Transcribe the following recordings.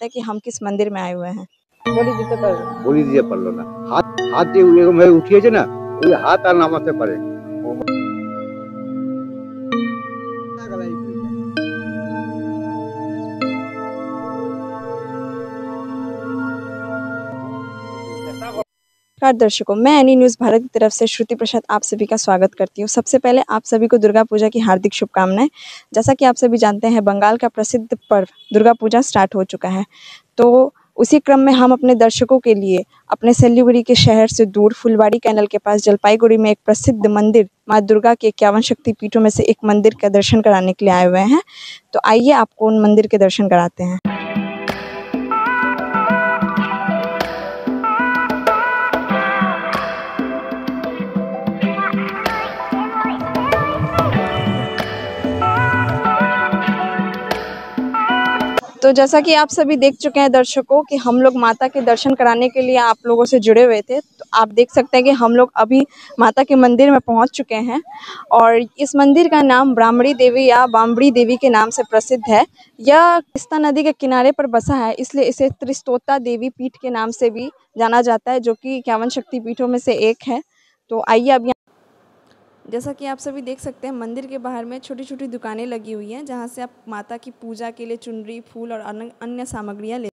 है कि हम किस मंदिर में आए हुए हैं। বলি দিতে পারলো না। হাত হাত দিয়ে এরকম ভাবে উঠিয়েছে না, ওই হাত আর নামাতে পারে। नमस्कार दर्शकों, मैं एनी न्यूज़ भारत की तरफ से श्रुति प्रसाद आप सभी का स्वागत करती हूँ। सबसे पहले आप सभी को दुर्गा पूजा की हार्दिक शुभकामनाएं। जैसा कि आप सभी जानते हैं, बंगाल का प्रसिद्ध पर्व दुर्गा पूजा स्टार्ट हो चुका है, तो उसी क्रम में हम अपने दर्शकों के लिए अपने सिलीगुड़ी के शहर से दूर फुलवाड़ी कैनल के पास जलपाईगुड़ी में एक प्रसिद्ध मंदिर माँ दुर्गा के 51 शक्तिपीठों में से एक मंदिर का दर्शन कराने के लिए आए हुए हैं। तो आइए आपको उन मंदिर के दर्शन कराते हैं। तो जैसा कि आप सभी देख चुके हैं दर्शकों कि हम लोग माता के दर्शन कराने के लिए आप लोगों से जुड़े हुए थे, तो आप देख सकते हैं कि हम लोग अभी माता के मंदिर में पहुंच चुके हैं और इस मंदिर का नाम ब्राह्मणी देवी या बामड़ी देवी के नाम से प्रसिद्ध है। यह तीस्ता नदी के किनारे पर बसा है, इसलिए इसे त्रिस्तोता देवी पीठ के नाम से भी जाना जाता है, जो कि 51 शक्तिपीठों में से एक है। तो आइए अब जैसा कि आप सभी देख सकते हैं, मंदिर के बाहर में छोटी छोटी दुकानें लगी हुई हैं, जहां से आप माता की पूजा के लिए चुनरी, फूल और अन्य सामग्रियां ले।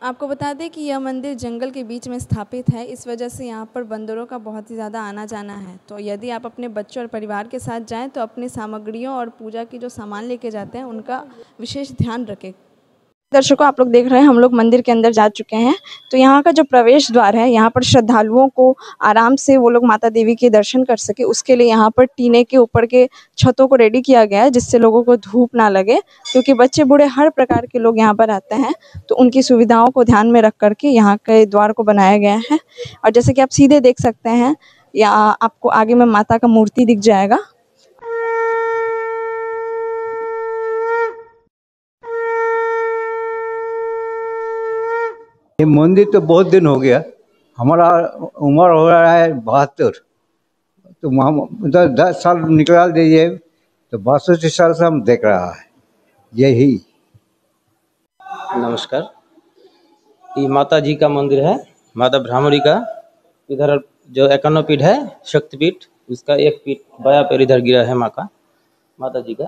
आपको बता दें कि यह मंदिर जंगल के बीच में स्थापित है, इस वजह से यहां पर बंदरों का बहुत ही ज़्यादा आना जाना है। तो यदि आप अपने बच्चों और परिवार के साथ जाएँ तो अपनी सामग्रियों और पूजा के जो सामान लेके जाते हैं उनका विशेष ध्यान रखें। दर्शकों, आप लोग देख रहे हैं हम लोग मंदिर के अंदर जा चुके हैं। तो यहाँ का जो प्रवेश द्वार है, यहाँ पर श्रद्धालुओं को आराम से वो लोग माता देवी के दर्शन कर सके, उसके लिए यहाँ पर टीने के ऊपर के छतों को रेडी किया गया है, जिससे लोगों को धूप ना लगे, क्योंकि बच्चे बूढ़े हर प्रकार के लोग यहाँ पर आते हैं। तो उनकी सुविधाओं को ध्यान में रख करके यहाँ के द्वार को बनाया गया है। और जैसे कि आप सीधे देख सकते हैं, या आपको आगे में माता का मूर्ति दिख जाएगा। ये मंदिर तो बहुत दिन हो गया, हमारा उम्र हो रहा है 72, तो हम 10 साल निकाल दीजिए तो 62 साल से हम देख रहा है यही। नमस्कार, ये माता जी का मंदिर है, माता ब्राह्मणी का। इधर जो 51 पीठ है शक्तिपीठ, उसका एक पीठ बाया पैर इधर गिरा है माँ का, माता जी का।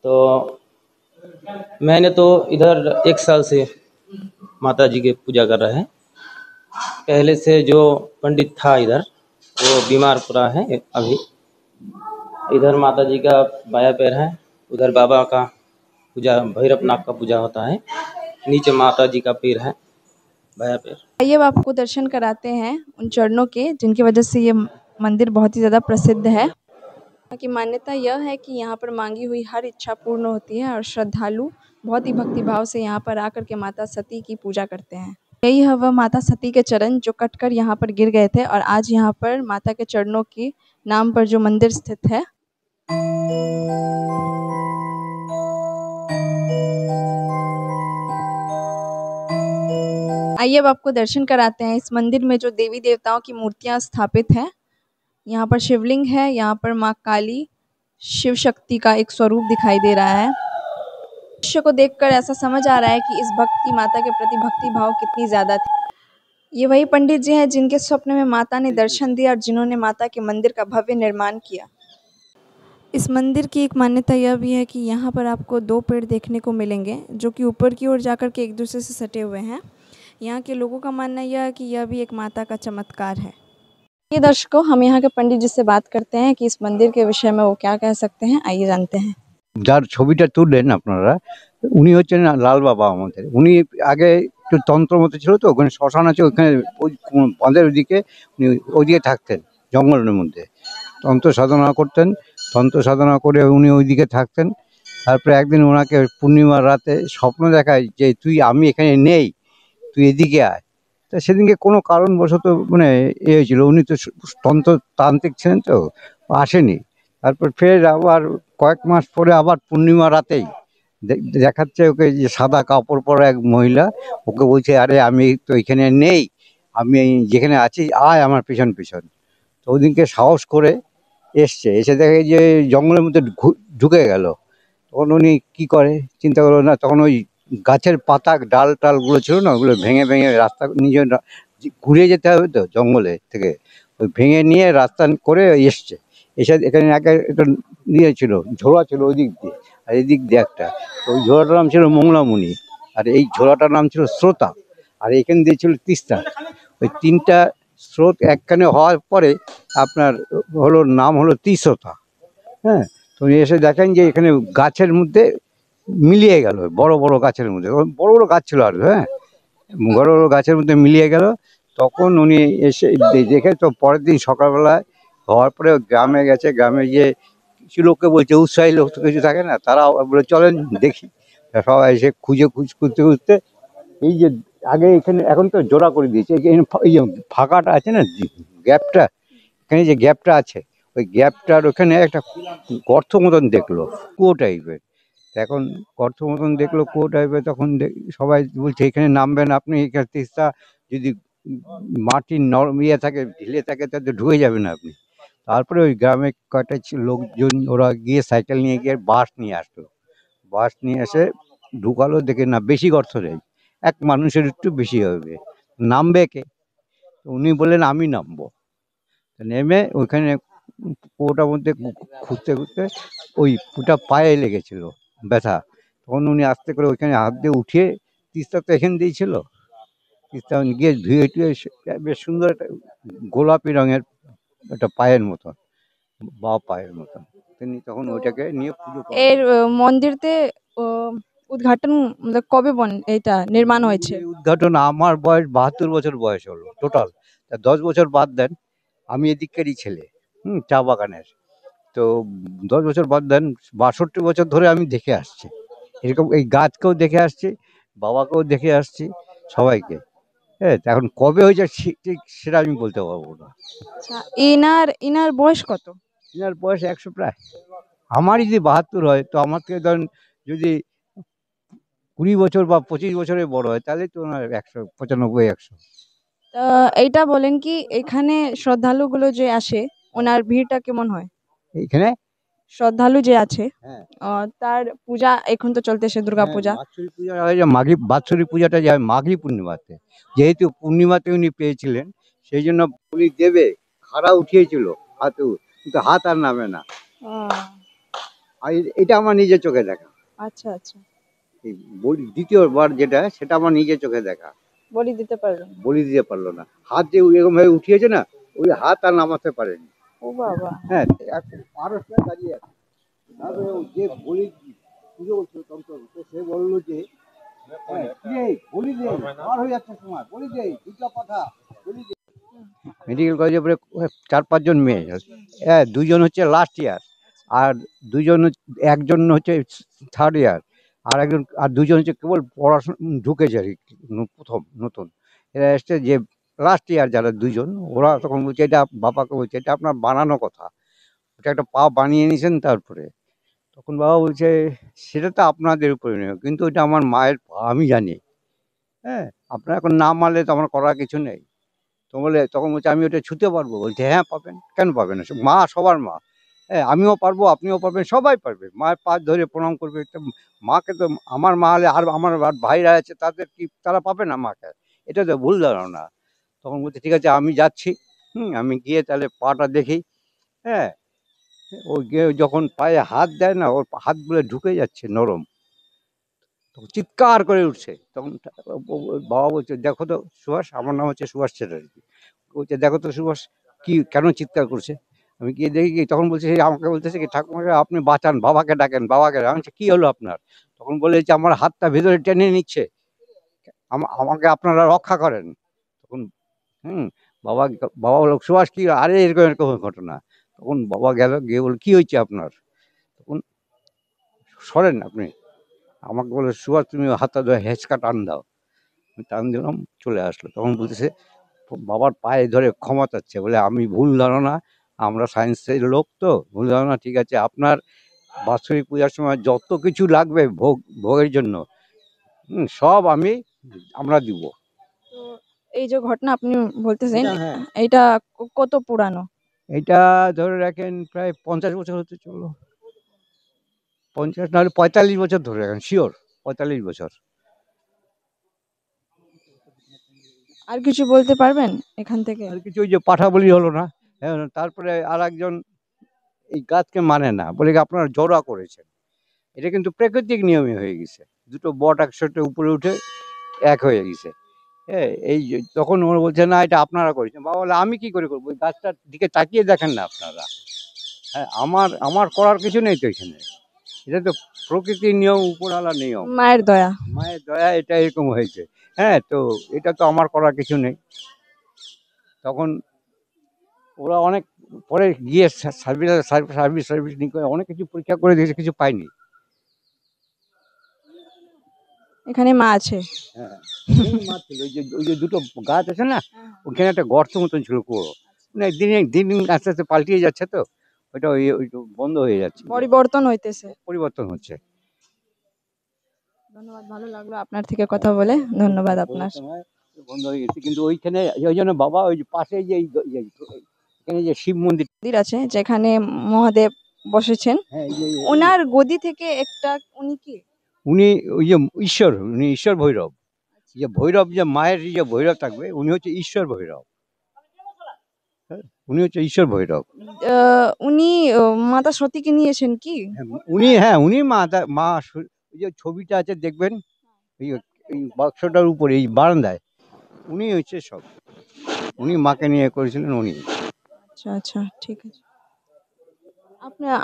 तो मैंने तो इधर 1 साल से माता जी के पूजा कर रहे हैं। पहले से जो पंडित था इधर, वो बीमार पड़ा है अभी। इधर माता जी का बाया पैर है, उधर बाबा का पूजा, भैरवनाथ का पूजा होता है। नीचे माता जी का पैर है, बाया पैर। आइए अब आपको दर्शन कराते हैं उन चरणों के, जिनकी वजह से ये मंदिर बहुत ही ज़्यादा प्रसिद्ध है। की मान्यता यह है कि यहाँ पर मांगी हुई हर इच्छा पूर्ण होती है और श्रद्धालु बहुत ही भक्तिभाव से यहाँ पर आकर के माता सती की पूजा करते हैं। यही है वह माता सती के चरण जो कटकर यहाँ पर गिर गए थे, और आज यहाँ पर माता के चरणों के नाम पर जो मंदिर स्थित है। आइए अब आपको दर्शन कराते हैं इस मंदिर में जो देवी देवताओं की मूर्तियां स्थापित है। यहाँ पर शिवलिंग है, यहाँ पर माँ काली शिव शक्ति का एक स्वरूप दिखाई दे रहा है। दृश्य को देखकर ऐसा समझ आ रहा है कि इस भक्त की माता के प्रति भक्ति भाव कितनी ज्यादा थी। ये वही पंडित जी हैं जिनके स्वप्न में माता ने दर्शन दिया और जिन्होंने माता के मंदिर का भव्य निर्माण किया। इस मंदिर की एक मान्यता यह भी है कि यहाँ पर आपको 2 पेड़ देखने को मिलेंगे, जो कि ऊपर की ओर जाकर के एक दूसरे से सटे हुए हैं। यहाँ के लोगों का मानना यह है कि यह भी एक माता का चमत्कार है। ये दर्शकों, हम यहाँ के पंडित जी से बात करते हैं कि इस मंदिर के विषय में वो क्या कह सकते हैं। आइए जानते हैं। যার ছবিটা তুললেন আপনারা, উনি হচ্ছেন লাল বাবা আমাদের। উনি আগে একটু তন্ত্র মতো ছিল, তো ওখানে শ্মশান আছে, ওখানে ওই বাঁধের ওইদিকে উনি ওইদিকে থাকতেন, জঙ্গলের মধ্যে তন্ত্র সাধনা করতেন। তন্ত্র সাধনা করে উনি ওইদিকে থাকতেন। তারপরে একদিন ওনাকে পূর্ণিমার রাতে স্বপ্ন দেখায় যে আমি এখানে নেই, তুই এদিকে আয়। তা সেদিনকে কোনো কারণবশত মানে হয়েছিল, উনি তো তন্ত্রতান্ত্রিক ছিলেন, তো আসেনি। তারপর ফের আবার কয়েক মাস পরে আবার পূর্ণিমা রাতেই দেখাচ্ছে ওকে, যে সাদা কাপড় পরা এক মহিলা ওকে বলছে, আরে আমি তো এখানে নেই, আমি যেখানে আছি আয় আমার পিছন পিছন। তো ওদিনকে সাহস করে এসছে, এসে দেখে যে জঙ্গলের মধ্যে ঢুকে গেল। তখন উনি কী করে চিন্তা করলো না, তখন ওই গাছের পাতা ডাল টালগুলো ছিল না, ওগুলো ভেঙে ভেঙে রাস্তা নিজের ঘুরে যেতে হবে তো জঙ্গলে থেকে, ওই ভেঙে নিয়ে রাস্তা করে এসছে। এসে এখানে একটা ইয়ে ছিল, ঝোড়া ছিল ওই দিক দিয়ে, আর এই দিক দিয়ে একটা, ওই ঝোড়াটার নাম ছিল মংলামুনি, আর এই ঝোড়াটার নাম ছিল স্রোতা, আর এখান দিয়ে ছিল তিস্তা। ওই তিনটা স্রোত একখানে হওয়ার পরে আপনার নাম হলো তিস্রোতা। হ্যাঁ, তো এসে দেখেন যে এখানে গাছের মধ্যে মিলিয়ে গেল, বড় বড় গাছের মধ্যে, বড় বড় গাছ ছিল আর, হ্যাঁ, বড় বড় গাছের মধ্যে মিলিয়ে গেল। তখন উনি এসে দেখে, তো পরের দিন সকালবেলায় হওয়ার পরে গ্রামে গেছে, গ্রামে গিয়ে কিছু লোককে বলছে, উৎসাহী লোক তো কিছু থাকে না, তারা বলে চলেন দেখি। সবাই এসে খুঁজতে খুঁজতে এই যে আগে এখানে, এখন তো জোড়া করে দিয়েছে, এই যে ফাঁকাটা আছে না, গ্যাপটা, এখানে যে গ্যাপটা আছে, ওই গ্যাপটার ওখানে একটা গর্ত মতন দেখলো, কুয়ো টাইপের। এখন গর্ত মতন দেখলো কুয়ো টাইপের, তখন সবাই বলছে এখানে নামবেন আপনি, এখানে তিস্তা যদি মাটির নরম ইয়ে থাকে, ঢিলে থাকে, তাতে ঢুকে যাবেন আপনি। তারপরে ওই গ্রামে কয়টা লোকজন, ওরা গিয়ে সাইকেল নিয়ে গিয়ে বাঁশ নিয়ে আসলো, বাঁশ নিয়ে এসে ঢুকালো, দেখে না বেশি গর্ত নেই, এক মানুষের একটু বেশি হবে, নামবে কে? উনি বললেন আমি নামবো। নেমে ওইখানে কুয়োটার মধ্যে খুঁজতে খুঁজতে ওই ফুটা পায়ে লেগেছিল ব্যথা, তখন উনি আস্তে করে ওইখানে হাত দিয়ে উঠিয়ে, তিস্তা তো এখান দিয়েই ছিল, তিস্তা গিয়ে ধুয়ে টুয়ে বেশ সুন্দর একটা গোলাপি রঙের একটা পায়ের মতন, বা পায়ের মতন, তিনি তখন তো ওইটাকে নিয়ে পুজো এর করেন। মন্দিরতে উদ্ঘাটন কবে এটা নির্মাণ হয়েছে? মন্দিরের উদ্ঘাটন আমার বয়স 72 বছর বয়স হলো টোটাল। তা 10 বছর বাদ দেন, আমি এদিককারই ছেলে, চা বাগানের। তো 10 বছর বাদ দেন, 62 বছর ধরে আমি দেখে আসছি এরকম, এই গাছকেও দেখে আসছি, বাবাকেও দেখে আসছি, সবাইকে। হ্যাঁ, তা এখন কবে হয়েছে ঠিক সেটা আমি বলতে পারবো না। আচ্ছা, ইনার বয়স কত? এনার বয়স 100 প্রায়। আমারই যদি 72 হয়, তো আমার থেকে ধরেন যদি 20 বছর বা 25 বছরের বড় হয়, তাহলে তো ওনার 195 100। এইটা বলেন কি এখানে শ্রদ্ধালুগুলো যে আসে ওনার ভিড়টা কেমন হয়? এইখানে, শ্রদ্ধালু যে আছে হ্যাঁ তার পূজা এখন তো চলতেছে দুর্গা হ্যাঁ, পূজা। বাৎসরিক পূজা হয়, যে বাৎসরিক পূজাটা যায় মাঘী পূর্ণিমাতে, যেহেতু পূর্ণিমাতে উনি পেয়েছিলেন, সেই জন্য উনি দেবে খাড়া উঠিয়েছিল হাতে, কিন্তু হাত আর নামে না। আর এটা আমার নিজের চোখে দেখা। আচ্ছা আচ্ছা, এই দ্বিতীয়বার যেটা, সেটা আমার নিজের চোখে দেখা। বলি দিতে পারবেন? বলি দিতে পারলো না, হাত যে এরকম ভাবে উঠিয়েছে না, ওই হাত আর নামাতে পারেনি। ও বাবা। হ্যাঁ, পারস্যে দাঁড়িয়ে আছে। তারপরে ও যে বলি পুজো করছিল তন্ত্র, সে বললো যে, মেডিকেল কলেজে পরে 4-5 জন মেয়ে, হ্যাঁ, 2 জন হচ্ছে লাস্ট ইয়ার, আর একজন হচ্ছে থার্ড ইয়ার, আর 2 জন হচ্ছে কেবল পড়াশোনা ঢুকেছে আর কি, প্রথম নতুন। এরা এসছে যে লাস্ট ইয়ার যারা 2 জন, ওরা তখন বলছে, এটা বাবাকে বলছে এটা আপনার বানানো কথা, ওটা একটা পা বানিয়ে নিয়েছেন। তারপরে তখন বাবা বলছে, সেটা তো আপনাদের উপরে নেই, কিন্তু ওইটা আমার মায়ের পা, আমি জানি। হ্যাঁ, আপনারা এখন না মানলে তো আমার করার কিছু নেই। তো বলে, তখন বলছে আমি ওটা ছুঁতে পারবো? বলছে হ্যাঁ পাবেন, কেন পাবেন না, মা সবার মা। হ্যাঁ, আমিও পারবো, আপনিও পারবেন, সবাই পারবে, মায়ের পা ধরে প্রণাম করবে। তো মাকে তো, আমার মা হলে আর আমার ভাইরা আছে, তাদের কি তারা পাবে না মাকে? এটা তো ভুল ধারণা। তখন বলছে ঠিক আছে আমি যাচ্ছি, আমি গিয়ে তাহলে পাটা দেখি। হ্যাঁ, ও গিয়ে যখন পায়ে হাত দেয় না, ওর হাতগুলো ঢুকে যাচ্ছে নরম, তখন চিৎকার করে উঠছে। তখন বাবা বলছে, দেখো তো সুভাষ, আমার নাম হচ্ছে সুভাষ চ্যাটার্জি, বলছে দেখো তো সুভাষ, কি কেন চিৎকার করছে? আমি গিয়ে দেখি কি, তখন বলছে, আমাকে বলতেছে কি, ঠাকুমা আপনি বাঁচান, বাবাকে ডাকেন, বাবাকে। আমি বলছি, কি হলো আপনার? তখন বলে যে আমার হাতটা ভেতরে টেনে নিচ্ছে, আমাকে আপনারা রক্ষা করেন। তখন হুম বাবা বাবা বলল, সুভাষ কি, আরে এরকম এরকম ঘটনা। তখন বাবা গেল, গিয়ে বলল, কি হয়েছে আপনার? তখন সরেন আপনি। আমাকে বলে, সুভাষ তুমি হাতটা ধরে হেঁচকা টান দাও। আমি টান দিলাম, চলে আসলো। তখন বলতেছে, বাবার পায়ে ধরে ক্ষমা চাচ্ছে, বলে আমি ভুল ধারণা, আমরা সায়েন্সের লোক তো, ভুল ধারণা, ঠিক আছে আপনার বাৎসরিক পূজার সময় যত কিছু লাগবে ভোগের জন্য, সব আমরা দিব। তো এই যে ঘটনা আপনি বলতেছেন হ্যাঁ, এটা কত পুরানো? এটা ধরে রাখেন প্রায় 50 বছর হতে চললো, 50 নাহলে 45 বছর ধরে রাখেন, শিওর 45 বছর। আর কিছু বলতে পারবেন এখান থেকে? আর কিছু ওই যে পাঠা বলি হলো না, হ্যাঁ, তারপরে আর একজন এই গাছকে মানে না, বলে কি আপনারা জড়া করেছেন। এটা কিন্তু প্রাকৃতিক নিয়মে হয়ে গেছে, দুটো বট একসাথে উপরে উঠে এক হয়ে গেছে। হ্যাঁ, এই যে তখন ওরা বলছে না এটা আপনারা করেছেন। বাবা বলে আমি কি করে করবো, ওই গাছটার দিকে তাকিয়ে দেখেন না আপনারা। হ্যাঁ, আমার আমার করার কিছু নেই তো এখানে, এটা তো প্রকৃতির নিয়ম, উপরওয়ালা নিয়ম, মায়ের দয়া। মায়ের দয়া, এটা এরকম হয়েছে। হ্যাঁ, তো এটা তো আমার করার কিছু নেই। তখন ওরা অনেক পরে গিয়ে সার্ভিস সার্ভিস সার্ভিস অনেক কিছু পরীক্ষা করে দিয়েছে, কিছু পাইনি। এখানে মা আছে। হ্যাঁ, ওখানেই মাছ ছিল, ওই যে দুটো গাছ আছে না, ওখানে একটা গর্ত মতন ছিল কুয়ো। মানে দিন দিন আস্তে আস্তে পাল্টিয়ে যাচ্ছে, তো ওইটা ওই বন্ধ হয়ে যাচ্ছে, পরিবর্তন হইতেছে। পরিবর্তন হচ্ছে। ধন্যবাদ, ভালো লাগলো আপনার থেকে কথা বলে। ধন্যবাদ আপনার। বন্ধ হয়ে গেছে, কিন্তু ওইখানে ওই জন্য বাবা ওই যে পাশে যে এখানে যে শিব মন্দির, মন্দির আছে যেখানে মহাদেব বসেছেন, হ্যাঁ, ওনার গদি থেকে একটা, উনি কি? উনি ওই যে ঈশ্বর, উনি ঈশ্বর ভৈরব। যে ভৈরব, যে মায়ের যে ভৈরব থাকবে, উনি হচ্ছে ঈশ্বর ভৈরব। হ্যাঁ, উনি হচ্ছে ঈশ্বর ভৈরব। উনি মাতা সতীকে নিয়েছেন কি? উনি ওই যে ছবিটা আছে দেখবেন, এই বাক্সটার উপরে এই বারান্দায়, উনি হচ্ছে সব, উনি মাকে নিয়ে করেছিলেন উনি। আচ্ছা আচ্ছা, ঠিক আছে।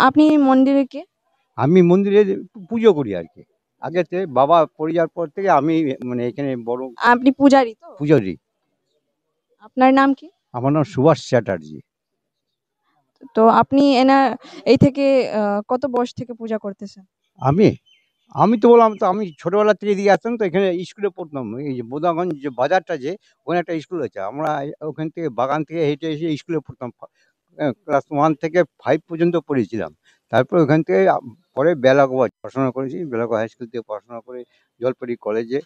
আপনি মন্দিরে কে? আমি মন্দিরে পুজো করি আর কি। আগেতে বাবা পড়ে যাওয়ার পর থেকে আমি মানে এখানে বড় আপনি পূজারি তো? পূজারি। আপনার নাম কি? আমার নাম সুভাষ চ্যাটার্জি। তো আপনি এই থেকে কত বয়স থেকে পূজা করতেছেন? আমি আমি তো বললাম তো, আমি ছোটবেলা থেকে এদিকে আসতাম, তো এখানে স্কুলে পড়তাম। এই যে বোদাগঞ্জ যে বাজারটা, যে ওখানে একটা স্কুল আছে, আমরা ওখান থেকে বাগান থেকে হেঁটে এসে স্কুলে পড়তাম। ক্লাস 1 থেকে 5 পর্যন্ত পড়েছিলাম। তারপর ওখান থেকে পরে বেলাগোয়া পড়াশোনা করেছি, বেলাগোয়া হাই স্কুল থেকে পড়াশোনা করে জলপাইগুড়ি কলেজে,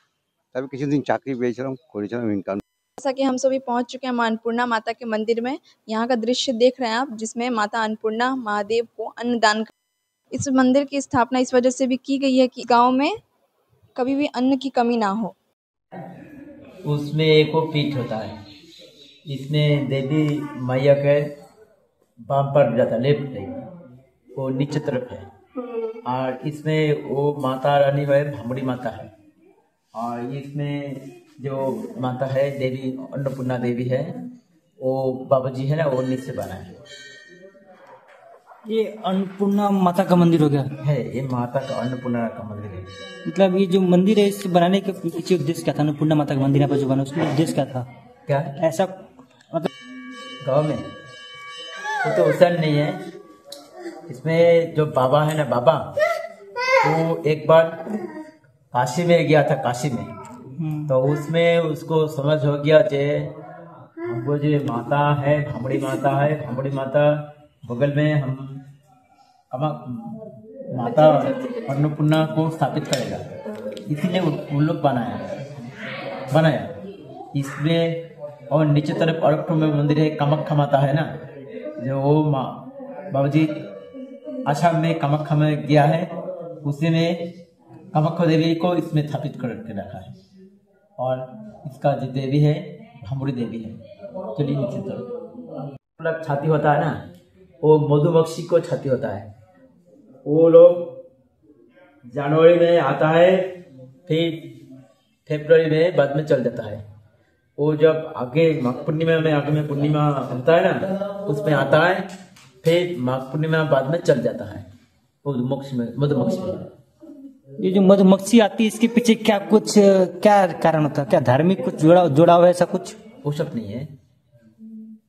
তারপর কিছুদিন চাকরি পেয়েছিলাম, করেছিলাম ইনকাম। जैसा कि हम सभी पहुंच चुके हैं मां अन्नपूर्णा माता के मंदिर में। यहाँ का दृश्य देख रहे हैं आप, जिसमें माता अन्नपूर्णा महादेव को अन्नदान। इस मंदिर की स्थापना इस वजह से भी की गई है कि गांव में कभी भी अन्न की कमी ना हो। उसमें एक वो पीठ होता है, इसमें देवी मैया के बाम पर जाता है, लेफ्ट साइड वो नीचे तरफ है। और इसमें वो माता रानी है, भामड़ी माता है। और इसमें जो माता है देवी अन्नपूर्णा देवी है, वो बाबा जी है ना, वो नीचे बना है। ये अन्नपूर्णा माता का मंदिर हो गया है, ये माता का अन्नपूर्णा का मंदिर है। मतलब ये जो मंदिर है इसे बनाने के पीछे उद्देश्य क्या था? अन्नपूर्णा माता का मंदिर यहाँ पर जो बना उसका उद्देश्य क्या था? क्या ऐसा मतलब गाँव में वो तो उसन नहीं है। इसमें जो बाबा है ना, बाबा वो एक बार काशी में गया था, काशी में। तो उसमें उसको समझ हो गया जे हमको जो माता है, भामड़ी माता है, भामड़ी माता बगल में हम माता अन्नपूर्णा को स्थापित करेगा, इसीलिए उन लोग बनाया इसमें। और नीचे तरफ और में मंदिर है, कामाख्या माता है ना, जो वो बाबा जी आसाम में कामाख्या में गया है, उसी में कामाख्या देवी को इसमें स्थापित करके रखा है। और इसका जो देवी है भामड़ी देवी है। चलिए नीचे तरफ छाती होता है ना, वो मधुमक्खी को छाती होता है। वो लोग जनवरी में आता है, फिर फरवरी में बाद में चल जाता है। वो जब आगे माघ पूर्णिमा में, आगे में पूर्णिमा होता है ना, उसमें आता है, फिर माघ पूर्णिमा बाद में चल जाता है मधुमक्खी में। ये जो मधुमक्खी आती है इसके पीछे क्या कारण होता है? क्या धार्मिक कुछ जोड़ा हुआ है ऐसा कुछ? वो सब नहीं है,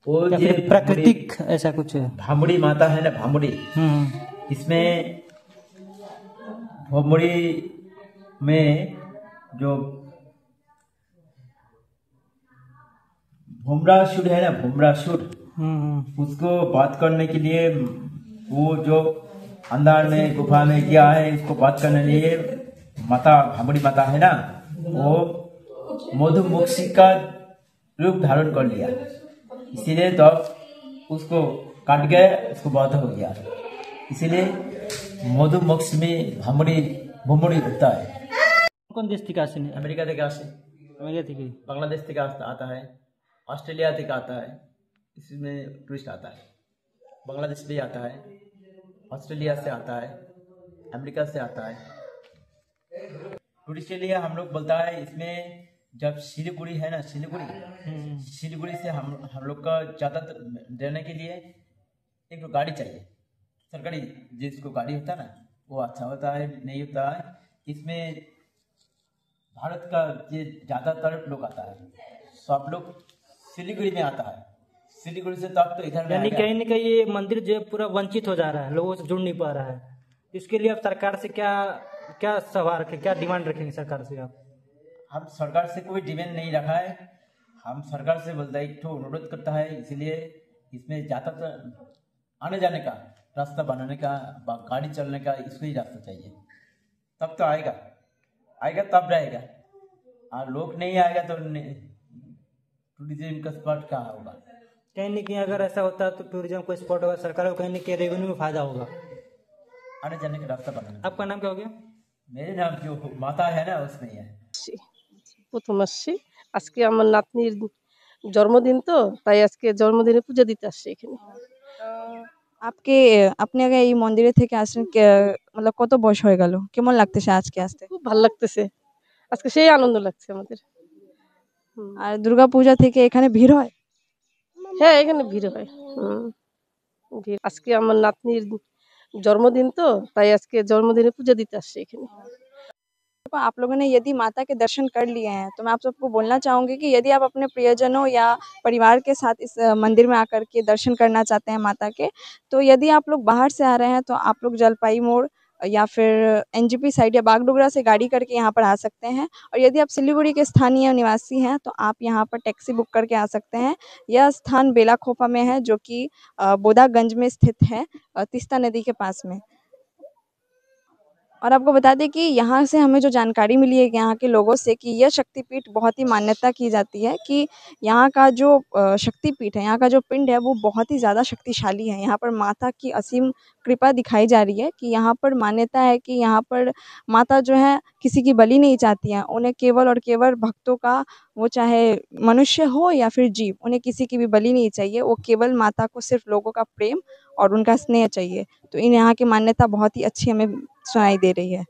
वो ये प्राकृतिक ऐसा कुछ है। भामड़ी माता है ना, भामड़ी, इसमें भामड़ी में जो भूमरासुर है ना, भूमरासुर, उसको बात करने के लिए वो जो अंदर में गुफा में गया है, इसको बात करने के लिए माता भामड़ी माता है ना, वो मधुमक्खी का रूप धारण कर लिया, इसीलिए तो उसको काट गए, उसको बात हो गया। इसीलिए मधुमक्खी में भामड़ी होता है। कौन देश থেকে আসেন? अमेरिका থেকে আসে। अमेरिका থেকে बांग्लादेश থেকে आता है, ऑस्ट्रेलिया থেকে आता है, इसमें टूरिस्ट आता है। बांग्लादेश से आता है, ऑस्ट्रेलिया से आता है, अमेरिका से आता है। टूरिस्ट के लिए हम लोग बोलता है इसमें जब सिलीगुड़ी है ना, सिलीगुड़ी से हम लोग का ज़्यादा रहने के लिए एक तो गाड़ी चाहिए, सरकारी जिसको गाड़ी होता है ना वो अच्छा होता है, नहीं होता है। इसमें भारत का ये ज़्यादातर लोग आता है, सब लोग सिलीगुड़ी में आता है। सिलीगुड़ी से तब तो इधर यानी कहीं न कहीं ये मंदिर जो है पूरा वंचित हो जा रहा है, लोगों से जुड़ नहीं पा रहा है। इसके लिए आप सरकार से क्या क्या सवाल रखें, क्या डिमांड रखेंगे सरकार से आप? हम सरकार से कोई डिमांड नहीं रखा है, हम सरकार से बोलता है एक ठो अनुरोध करता है, इसीलिए इसमें ज़्यादातर आने जाने का रास्ता बनाने का, गाड़ी चलने का, इसको ही रास्ता चाहिए, तब तो आएगा तब रहेगा। और लोग नहीं आएगा तो टूरिज्म का स्पॉट कहाँ होगा? कहीं न कहीं अगर ऐसा होता है तो टूरिज्म को स्पॉट होगा, सरकार को कहीं न कहीं रेवेन्यू में फायदा होगा, आने जाने का रास्ता बनाने। आपका नाम क्या हो गया? मेरे नाम जो माता है ना उसमें है। প্রথম আসছি, আজকে আমার নাতনির জন্মদিন, তো তাই আজকে জন্মদিনে পূজা দিতে আসছি এখানে। आपके আপনি আগে এই মন্দিরে থেকে আসেন मतलब কত বয়স হয়ে গেল, কেমন লাগতেছে আজকে আসতে? খুব ভালো লাগতেছে, আজকে সেই আনন্দ লাগছে আমাদের। আর দুর্গা পূজা থেকে এখানে ভিড় হয়? হ্যাঁ, এখানে ভিড় হয়। ভিড়। আজকে আমার নাতনির জন্মদিন, তো তাই আজকে জন্মদিনে পূজা দিতে আসছি এখানে। तो आप लोगों ने यदि माता के दर्शन कर लिए हैं तो मैं आप सबको बोलना चाहूँगी कि यदि आप अपने प्रियजनों या परिवार के साथ इस मंदिर में आकर के दर्शन करना चाहते हैं माता के, तो यदि आप लोग बाहर से आ रहे हैं तो आप लोग जलपाई मोड़ या फिर एनजीपी साइड या बागडोगरा से गाड़ी करके यहाँ पर आ सकते हैं। और यदि आप सिलीगुड़ी के स्थानीय निवासी हैं तो आप यहाँ पर टैक्सी बुक करके आ सकते हैं। यह स्थान बेलाखोपा में है, जो कि बोदागंज में स्थित है, तीस्ता नदी के पास में। और आपको बता दें कि यहाँ से हमें जो जानकारी मिली है यहाँ के लोगों से कि यह शक्तिपीठ बहुत ही मान्यता की जाती है कि यहाँ का जो शक्तिपीठ है, यहाँ का जो पिंड है वो बहुत ही ज़्यादा शक्तिशाली है। यहाँ पर माता की असीम कृपा दिखाई जा रही है कि यहाँ पर मान्यता है कि यहाँ पर माता जो है किसी की बलि नहीं चाहती हैं। उन्हें केवल और केवल भक्तों का, वो चाहे मनुष्य हो या फिर जीव, उन्हें किसी की भी बलि नहीं चाहिए। वो केवल माता को सिर्फ लोगों का प्रेम और उनका स्नेह चाहिए। तो इन यहाँ की मान्यता बहुत ही अच्छी हमें सुनाई दे रही है।